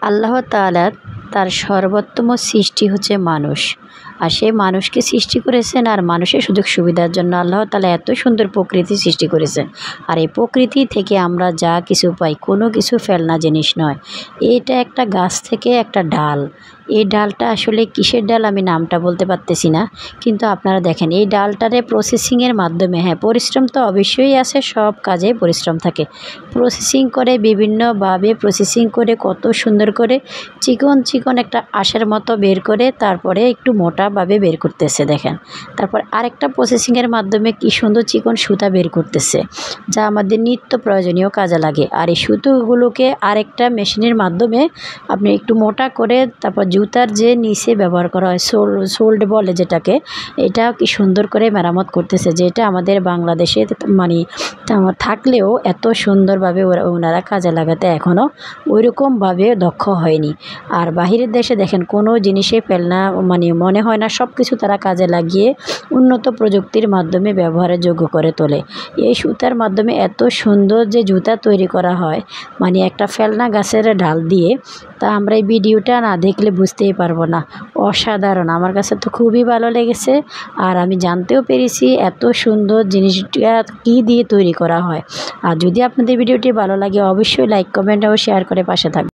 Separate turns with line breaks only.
আল্লাহ তাআলা তার সর্বোত্তম সৃষ্টি হচ্ছে মানুষ। আর সেই মানুষকে সৃষ্টি করেছেন আর মানুষের সুযোগ সুবিধার জন্য আল্লাহ তাআলা এত সুন্দর প্রকৃতি সৃষ্টি করেছেন। আর এই প্রকৃতি থেকে আমরা যা কিছু পাই কোনো কিছু ফেলনা জিনিস নয়। এটা একটা গাছ থেকে একটা ডাল। এই ডালটা আসলে কিসের ডাল আমি নামটা বলতে পারতেছি না। কিন্তু আপনারা দেখেন এই ডালটারে প্রসেসিংয়ের মাধ্যমে, হ্যাঁ পরিশ্রম তো অবশ্যই আছে, সব কাজে পরিশ্রম থাকে। প্রসেসিং করে বিভিন্নভাবে প্রসেসিং করে কত সুন্দর করে চিকন চিকন একটা আঁশের মতো বের করে তারপরে একটু মোটাভাবে বের করতেছে দেখেন। তারপর আরেকটা প্রসেসিংয়ের মাধ্যমে কি সুন্দর চিকন সুতা বের করতেছে, যা আমাদের নিত্য প্রয়োজনীয় কাজে লাগে। আর এই সুতোগুলোকে আরেকটা মেশিনের মাধ্যমে আপনি একটু মোটা করে তারপর জুতার যে নিচে ব্যবহার করা হয় সোল্ড বলে যেটাকে, এটা কি সুন্দর করে মেরামত করতেছে, যেটা আমাদের বাংলাদেশে মানে থাকলেও এত সুন্দরভাবে ওনারা কাজে লাগাতে এখনও ওইরকমভাবে দক্ষ হয়নি। আর বাহিরের দেশে দেখেন কোনো জিনিসে ফেলনা মানে মনে হয় না, সব কিছু তারা কাজে লাগিয়ে উন্নত প্রযুক্তির মাধ্যমে ব্যবহারের যোগ্য করে তোলে। এই সুতার মাধ্যমে এত সুন্দর যে জুতা তৈরি করা হয়, মানে একটা ফেলনা গাছের ডাল দিয়ে, তা আমরা এই ভিডিওটা না দেখলে বুঝতেই পারবো না। অসাধারণ, আমার কাছে তো খুবই ভালো লেগেছে। আর আমি জানতেও পেরেছি এত সুন্দর জিনিসটা কী দিয়ে তৈরি করা হয়। আর যদি আপনাদের ভিডিওটি ভালো লাগে অবশ্যই লাইক, কমেন্ট ও শেয়ার করে পাশে থাকবেন।